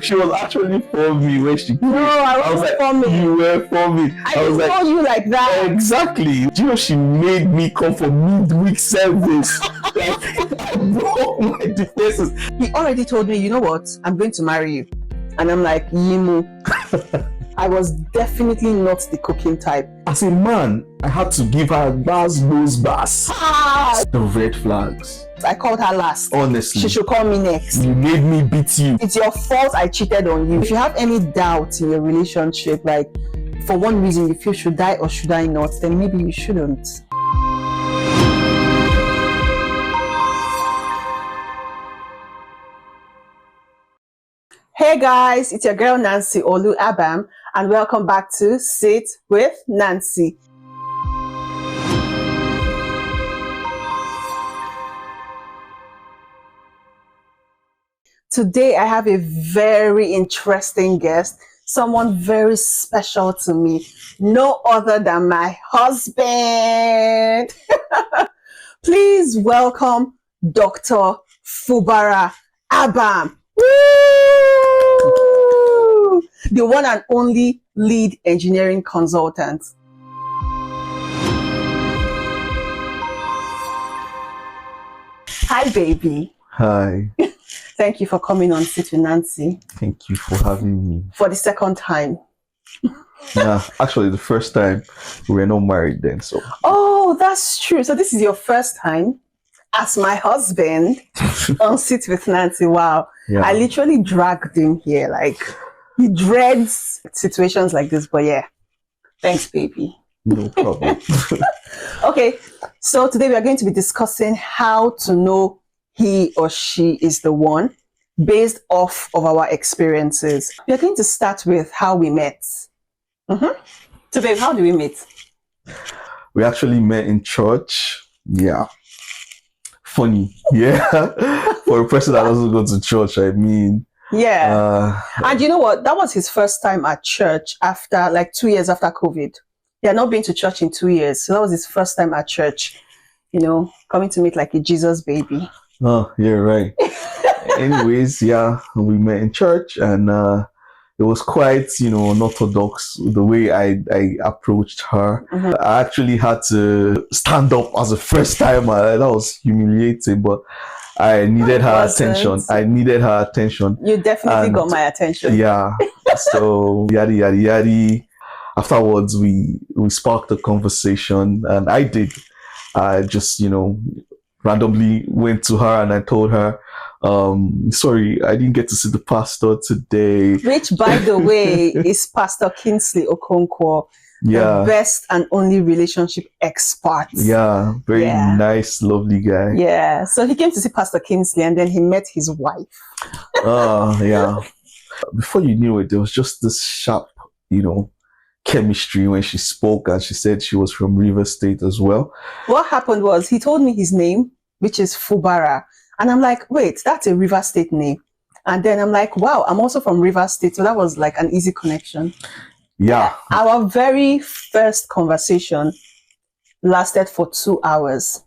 She was actually for me when she came. No, I was wasn't like, for me. you were for me. I was like, you like that. Exactly. Do you know she made me come for midweek service? Like, I broke my defenses. He already told me, you know what? I'm going to marry you. And I'm like, Yimu. I was definitely not the cooking type. As a man, I had to give her bars. Ah! The red flags. I called her last. Honestly. She should call me next. You made me beat you. It's your fault I cheated on you. If you have any doubt in your relationship, like for one reason you feel should I or should I not, then maybe you shouldn't. Hey guys, it's your girl Nancy Olu Abam, and welcome back to Sit with Nancy. Today I have a very interesting guest, someone very special to me, no other than my husband. Please welcome Dr. Fubara Abam. Woo! The one and only lead engineering consultant. Hi, baby. Hi. Thank you for coming on Sit with Nancy. Thank you for having me. For the second time. Yeah, actually the first time we were not married then, so. Oh, that's true. So this is your first time as my husband on Sit with Nancy. Wow. Yeah. I literally dragged him here. Like, he dreads situations like this, but yeah. Thanks, baby. No problem. Okay, so today we are going to be discussing how to know he or she is the one based off of our experiences. We are going to start with how we met. So babe, how do we meet? We actually met in church. Yeah. Funny. Yeah. For a person that doesn't go to church, I mean. Yeah. And you know what? That was his first time at church after like 2 years after COVID. He had not been to church in 2 years. So that was his first time at church. You know, coming to meet like a Jesus baby. Oh, yeah, right. Anyways, yeah, we met in church, and it was quite, unorthodox the way I approached her. I actually had to stand up as a first timer. That was humiliating, but I needed her attention. You definitely got my attention. Yeah. So yada yada yada. Afterwards, we sparked a conversation, and I just randomly went to her and I told her, sorry, I didn't get to see the pastor today. Which, by the way, is Pastor Kingsley Okonkwo, the best and only relationship expert. Yeah, very nice, lovely guy. Yeah, so he came to see Pastor Kingsley and then he met his wife. Yeah. Before you knew it, there was just this sharp, chemistry when she spoke, and she said she was from Rivers State as well. What happened was he told me his name, which is Fubara, and I'm like, wait, that's a Rivers State name. And then I'm like, wow, I'm also from Rivers State, so that was like an easy connection. Yeah. Our very first conversation lasted for 2 hours.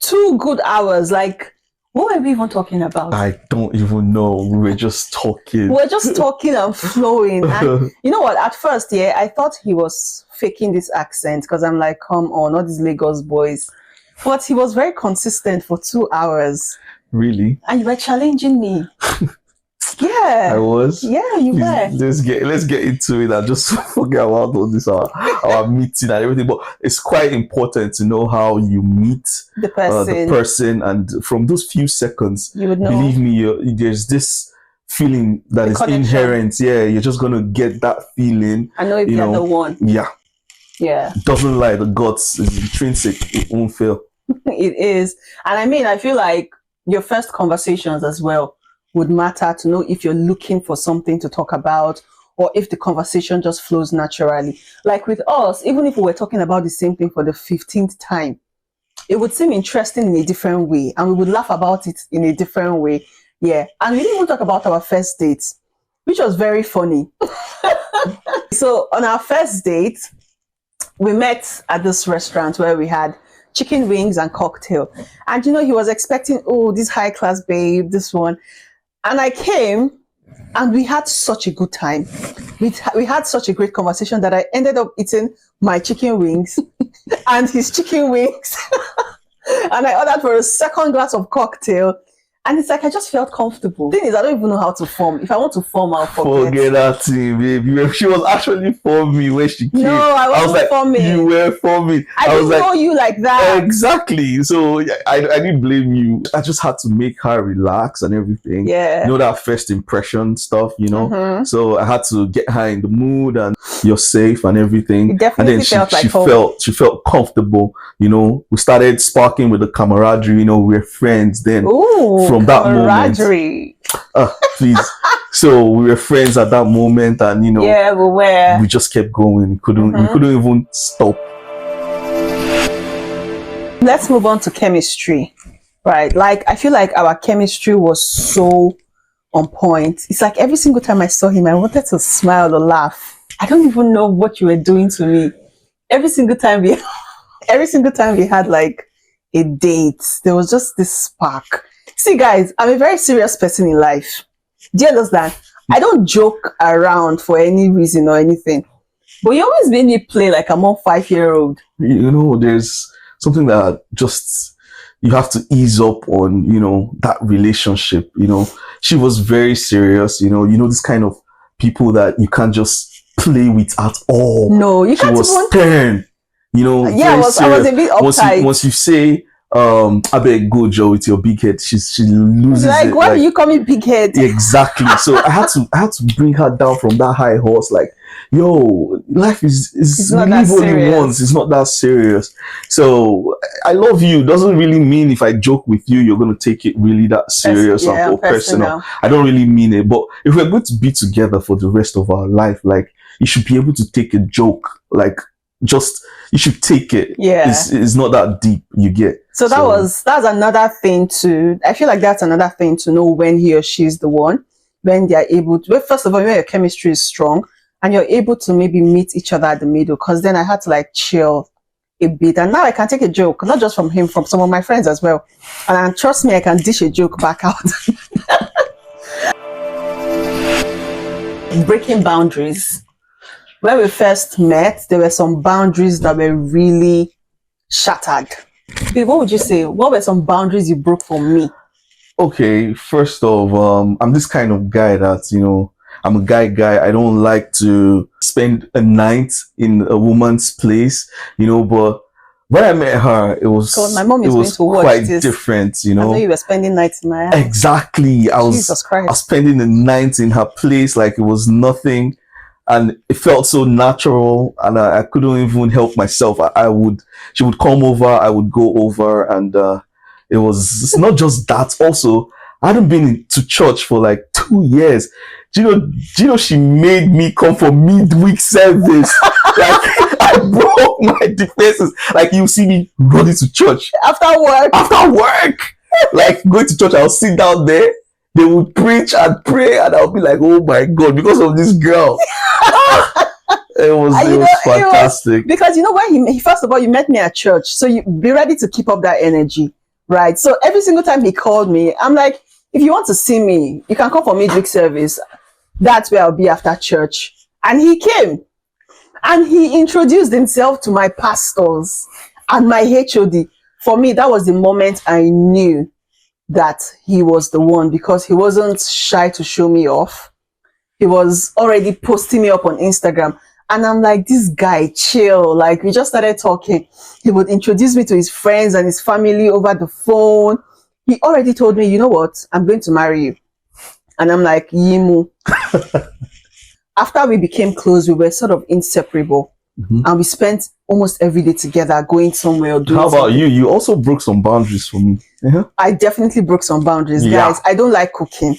2 good hours. Like, what were we even talking about? I don't even know. We were just talking. We were just talking and flowing. And you know what? At first, I thought he was faking this accent because I'm like, come on, all these Lagos boys. But he was very consistent for 2 hours. Really? And you were challenging me. Yeah. I was? Yeah, you were. Let's get into it and just forget about all this, our meeting and everything. But it's quite important to know how you meet the person. And from those few seconds, you would know. Believe me, there's this feeling that is inherent. Yeah, you're just going to get that feeling. I know if you're the one. Yeah. Yeah. It doesn't lie. The guts is intrinsic. It won't fail. It is. And I mean, I feel like your first conversations as well would matter to know if you're looking for something to talk about or if the conversation just flows naturally. Like with us, even if we were talking about the same thing for the 15th time, it would seem interesting in a different way and we would laugh about it in a different way. Yeah. And we didn't even talk about our first date, which was very funny. So on our first date, we met at this restaurant where we had chicken wings and cocktail. And he was expecting, oh, this high class babe, this one. And I came And we had such a good time. We had such a great conversation that I ended up eating my chicken wings and his chicken wings. And I ordered for a second glass of cocktail. And it's like I just felt comfortable. The thing is, I don't even know how to form. If I want to form, I'll Forget that thing, baby. She was actually for me when she came. No, I wasn't was like, forming. You were for me. I was didn't like, know you like that. Exactly. So I didn't blame you. I just had to make her relax and everything. Yeah. You know, that first impression stuff, you know. Mhm. So I had to get her in the mood and you're safe and everything. It definitely and then felt like home. she felt comfortable, you know. We started sparking with the camaraderie, you know, we're friends then. Ooh, from that moment. Please. So we were friends at that moment, and you know, yeah, we were. We just kept going. We couldn't even stop. Let's move on to chemistry, right? Like I feel like our chemistry was so on point. It's like every single time I saw him, I wanted to smile or laugh. I don't even know what you were doing to me. Every single time we had like a date, there was just this spark. See, guys, I'm a very serious person in life. Do you understand? I don't joke around for any reason or anything. But you always made me play like I'm a 5-year-old. You know, there's something that just you have to ease up on, you know, that relationship. You know, she was very serious, you know, this kind of people that you can't just play with at all. No, you can't. She was stern, you know. Yeah, I was a bit uptight. Once you say, I beg go Joe with your big head, she loses like, it. Why do you call me big head? Exactly. So I had to bring her down from that high horse. Like, yo, life is we live only once. It's not that serious. So I love you doesn't really mean if I joke with you, you're gonna take it really that serious or personal. I don't really mean it. But if we're going to be together for the rest of our life, like you should be able to take a joke, like just you should take it. Yeah, it's not that deep. You get. So that's another thing to. I feel like that's another thing to know when he or she is the one. When they are able to. Well, first of all, when your chemistry is strong and you're able to maybe meet each other at the middle. Because then I had to like chill a bit, and now I can take a joke, not just from him, from some of my friends as well. And trust me, I can dish a joke back out. Breaking boundaries. When we first met, there were some boundaries that were really shattered. What would you say? What were some boundaries you broke for me? Okay, first off, I'm this kind of guy that, you know, I'm a guy. I don't like to spend a night in a woman's place, you know, but when I met her, it was my mom is going to watch quite this. different, you know. I know you were spending nights in my house. Exactly. I was spending the night in her place like it was nothing. And it felt so natural, and I couldn't even help myself. She would come over, I would go over, and it's not just that. Also, I hadn't been to church for like 2 years. Do you know she made me come for midweek service? Like I broke my defenses. Like you see me running to church after work. Like going to church, I'll sit down there. They would preach and pray, and I'll be like, "Oh my God!" Because of this girl. It was fantastic. Because you know when he first of all, you met me at church, so you be ready to keep up that energy, right? So every single time he called me, I'm like, if you want to see me, you can come for midweek service. That's where I'll be after church. And he came, and he introduced himself to my pastors and my HOD. For me, that was the moment I knew that he was the one, because he wasn't shy to show me off. He was already posting me up on Instagram, and I'm like, this guy, chill. Like, we just started talking. He would introduce me to his friends and his family over the phone. He already told me, you know what, I'm going to marry you. And I'm like, Yimu. After we became close, we were sort of inseparable. And we spent almost every day together, going somewhere or doing How about something. you? You also broke some boundaries for me. I definitely broke some boundaries, guys. I don't like cooking.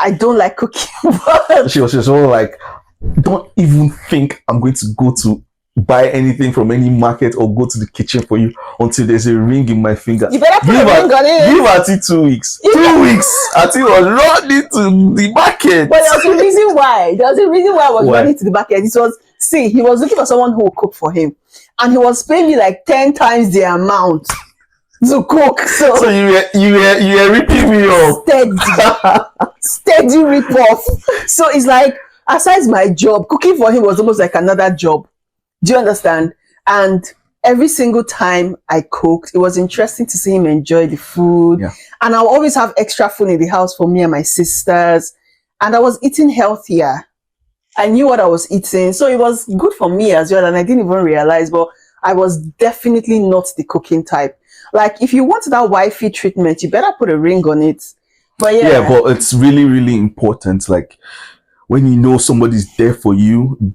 I don't like cooking. But she was all like, don't even think I'm going to go to buy anything from any market or go to the kitchen for you until there's a ring in my finger. You better put a ring on it. Give Auntie 2 weeks. 2 weeks. Auntie was running to the market. But there was a reason why. I was running to the market. He was looking for someone who would cook for him. And he was paying me like 10 times the amount. to cook. So So you were ripping me off. steady rip off. So it's like, aside my job, cooking for him was almost like another job. Do you understand? And every single time I cooked, it was interesting to see him enjoy the food. Yeah. And I'll always have extra food in the house for me and my sisters. And I was eating healthier. I knew what I was eating. So it was good for me as well. And I didn't even realize, but I was definitely not the cooking type. Like, if you want that wifey treatment, you better put a ring on it. But Yeah, but it's really, really important. Like, when you know somebody's there for you,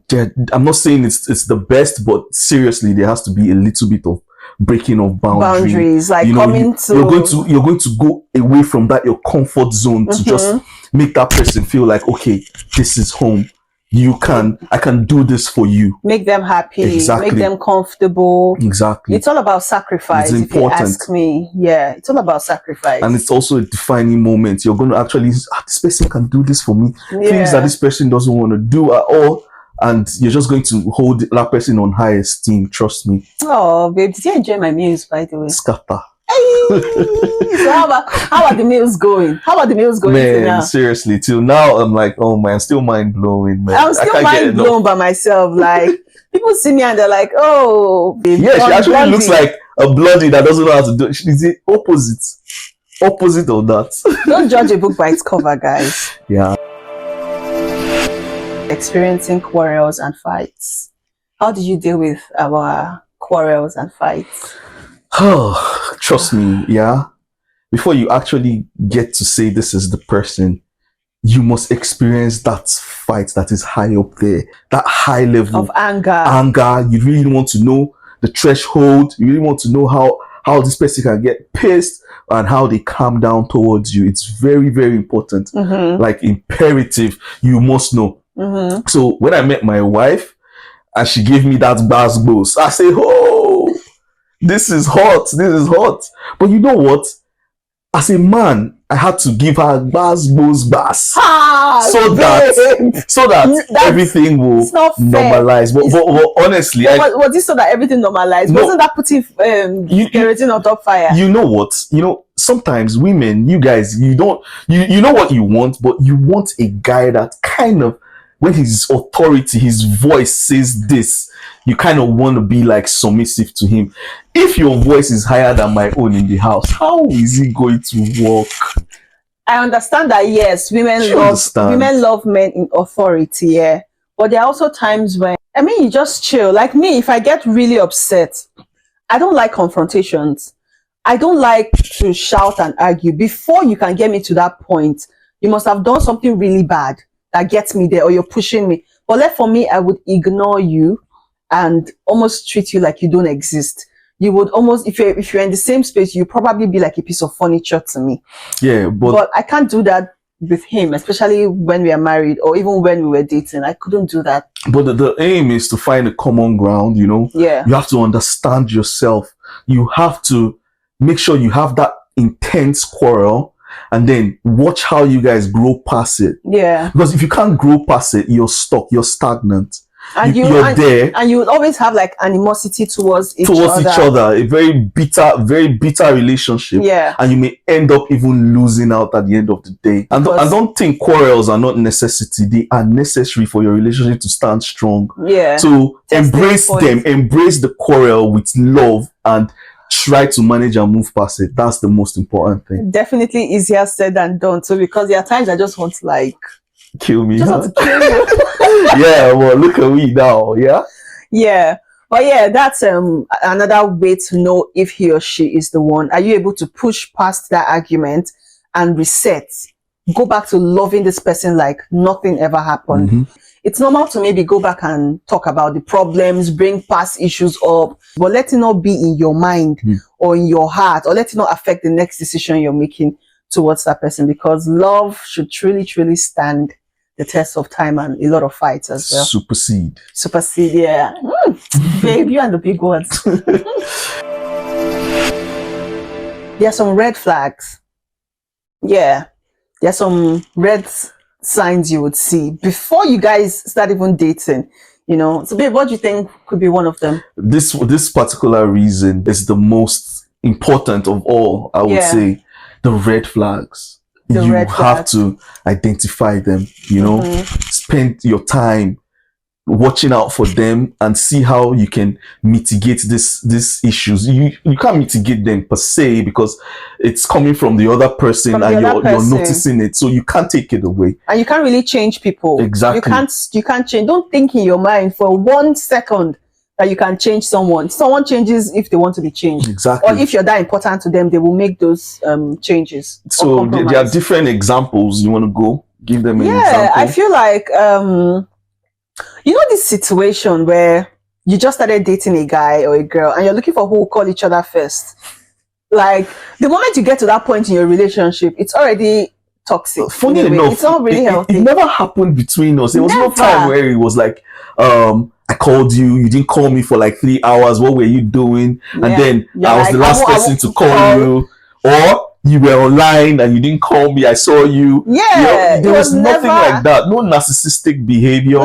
I'm not saying it's the best, but seriously, there has to be a little bit of breaking of boundaries, like, you know, coming you're going to go away from that your comfort zone to just make that person feel like, okay, this is home. I can do this for you. Make them happy, Exactly. make them comfortable. Exactly. It's all about sacrifice. It's important. If you ask me, yeah, it's all about sacrifice. And it's also a defining moment. You're going to actually, this person can do this for me. Yeah. Things that this person doesn't want to do at all. And you're just going to hold that person on high esteem. Trust me. Oh, babe, did you enjoy my meals, by the way? Scatter. So how are the meals going? How are the meals going Man, till now? seriously, till now I'm like, oh man, still mind blowing, man. I'm still mind blown by myself. Like, people see me and they're like, oh, babe, yeah, she actually blondie. looks like a bloody that doesn't know how to do it. She's the opposite of that. Don't judge a book by its cover, guys. Yeah. Experiencing quarrels and fights. How did you deal with our quarrels and fights? Oh, trust me, yeah. Before you actually get to say this is the person, you must experience that fight that is high up there, that high level of anger. You really want to know the threshold. You really want to know how this person can get pissed and how they calm down towards you. It's very, very important. Like, imperative. You must know. So when I met my wife and she gave me that bass, I say, oh, this is hot. This is hot. But you know what? As a man, I had to give her bass. So that everything will normalize. But honestly, was this so that everything normalized? No, wasn't that putting kerosene on top fire? You know what? You know, sometimes women, you guys, you know what you want, but you want a guy that kind of, when his authority, his voice says this, you kind of want to be like submissive to him. If your voice is higher than my own in the house, how is it going to work? I understand that, yes, women love men in authority, yeah. But there are also times when, I mean, you just chill. Like me, if I get really upset, I don't like confrontations. I don't like to shout and argue. Before you can get me to that point, you must have done something really bad that gets me there, or you're pushing me. But for me, I would ignore you and almost treat you like you don't exist. You would almost, if you're in the same space, you probably be like a piece of furniture to me. Yeah, but I can't do that with him, especially when we are married or even when we were dating. I couldn't do that. But the aim is to find a common ground, you know? Yeah. You have to understand yourself. You have to make sure you have that intense quarrel and then watch how you guys grow past it. Yeah. Because if you can't grow past it, you're stuck, you're stagnant. And you're there. And you would always have like animosity towards each other. A very bitter relationship. Yeah. And you may end up even losing out at the end of the day. And I don't think quarrels are not necessity. They are necessary for your relationship to stand strong. Yeah. So embrace them. Embrace the quarrel with love and try to manage and move past it. That's the most important thing. Definitely easier said than done. So because there are times I just want to like kill me. Just want to kill you. Yeah, well, look at me now. Yeah. Yeah. But yeah, that's another way to know if he or she is the one. Are you able to push past that argument and reset? Go back to loving this person like nothing ever happened. It's normal to maybe go back and talk about the problems, bring past issues up, but let it not be in your mind or in your heart, or let it not affect the next decision you're making towards that person, because love should truly, truly stand the test of time and a lot of fights as well. Supersede, yeah. Babe, you and the big ones. There are some red flags. Yeah. There are some red signs you would see before you guys start even dating, you know. So babe, what do you think could be one of them? This particular reason is the most important of all, I would say, the red flags. You have to identify them, you know, spend your time watching out for them and see how you can mitigate these issues. You can't mitigate them per se because it's coming from the other person and you're noticing it, so you can't take it away. And you can't really change people. Exactly. You can't change. Don't think in your mind for 1 second that you can change someone. Someone changes if they want to be changed. Exactly. Or if you're that important to them, they will make those changes. So there are different examples. You want to go give them an example? Yeah, I feel like you know this situation where you just started dating a guy or a girl and you're looking for who will call each other first. Like the moment you get to that point in your relationship, it's already toxic. Funny enough, it's not really healthy. It never happened between us. There was no time where it was like, I called you, you didn't call me for like 3 hours. What were you doing? And then I was the last person to call you. Or you were online and you didn't call me, I saw you. Yeah, there was nothing like that. No narcissistic behavior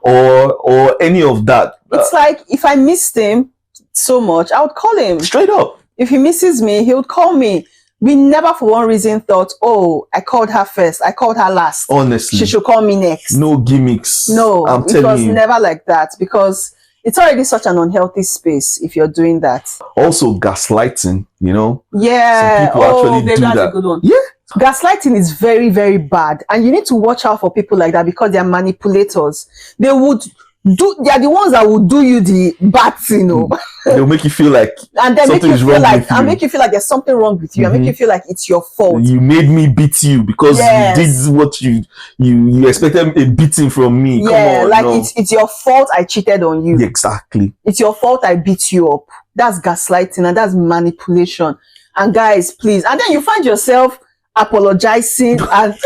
or any of that. It's like if I missed him so much, I would call him. Straight up. If he misses me, he would call me. We never for one reason thought, oh, I called her first, I called her last. Honestly. She should call me next. No gimmicks. No, it was never like that because it's already such an unhealthy space if you're doing that. Also gaslighting, you know? Yeah. Some people actually do that's that. A good one. Yeah. Gaslighting is very, very bad. And you need to watch out for people like that because they're manipulators. They are the ones that will do you the bad thing, you know. They'll make you feel like and then something is wrong with you. And make you feel like there's something wrong with you. And make you feel like it's your fault. You made me beat you because you did what you expected a beating from me. Yeah, come on, like no. it's your fault I cheated on you. Exactly. It's your fault I beat you up. That's gaslighting and that's manipulation. And guys, please. And then you find yourself apologizing and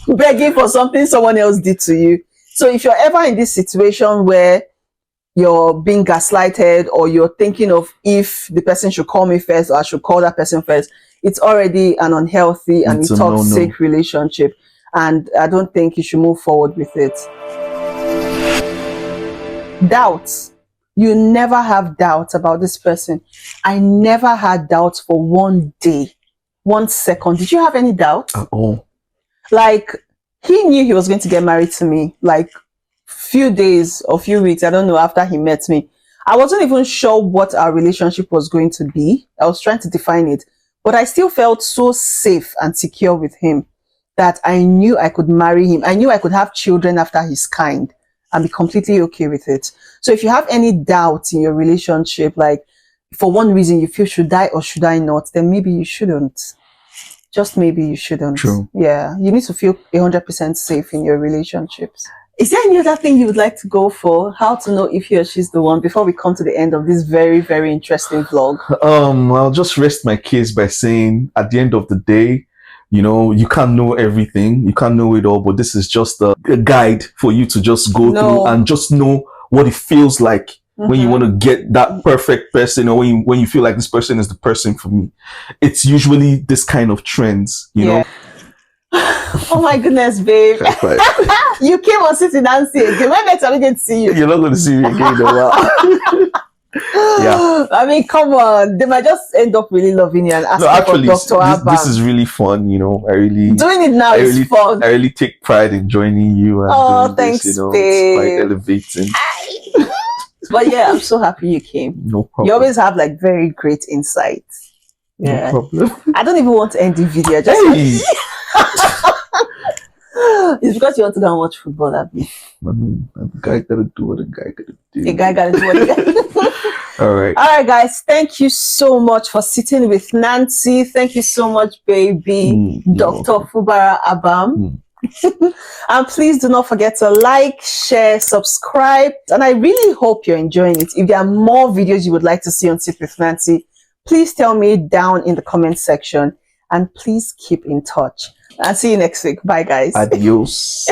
begging for something someone else did to you. So if you're ever in this situation where you're being gaslighted or you're thinking of if the person should call me first or I should call that person first, it's already an unhealthy and a toxic relationship. And I don't think you should move forward with it. Doubts. You never have doubts about this person. I never had doubts for 1 day, 1 second. Did you have any doubts? At all. Like, he knew he was going to get married to me, like few days or few weeks, I don't know, after he met me. I wasn't even sure what our relationship was going to be. I was trying to define it, but I still felt so safe and secure with him that I knew I could marry him. I knew I could have children after his kind and be completely okay with it. So if you have any doubt in your relationship, like for one reason you feel should I or should I not, then maybe you shouldn't. Just maybe you shouldn't. True. Yeah, you need to feel 100% safe in your relationships. Is there any other thing you would like to go for? How to know if he or she's the one before we come to the end of this very, very interesting vlog? I'll just rest my case by saying at the end of the day, you know, you can't know everything. You can't know it all, but this is just a guide for you to just go through and just know what it feels like when you want to get that perfect person, or when you feel like this person is the person for me. It's usually this kind of trends, you know. Oh my goodness, babe. You came on City Dancing again. When next are we going to see you? You're not going to see me again in a while. Yeah. I mean, come on. They might just end up really loving you and asking for Dr. Abba. This is really fun, you know. Doing it now is fun. I really take pride in joining you and doing thanks, this, you know. babe. It's quite elevating. But yeah, I'm so happy you came. No problem. You always have like very great insights. Yeah. No problem. I don't even want to end the video. It's because you want to go and watch football, Abby. I mean, a guy gotta do what a guy gotta do. A guy gotta do what a guy. All right. All right, guys. Thank you so much for sitting with Nancy. Thank you so much, baby. Dr. Fubara Abam. And please do not forget to like, share, subscribe. And I really hope you're enjoying it. If there are more videos you would like to see on Sit with Nancy, please tell me down in the comment section. And please keep in touch. I'll see you next week. Bye, guys. Adios.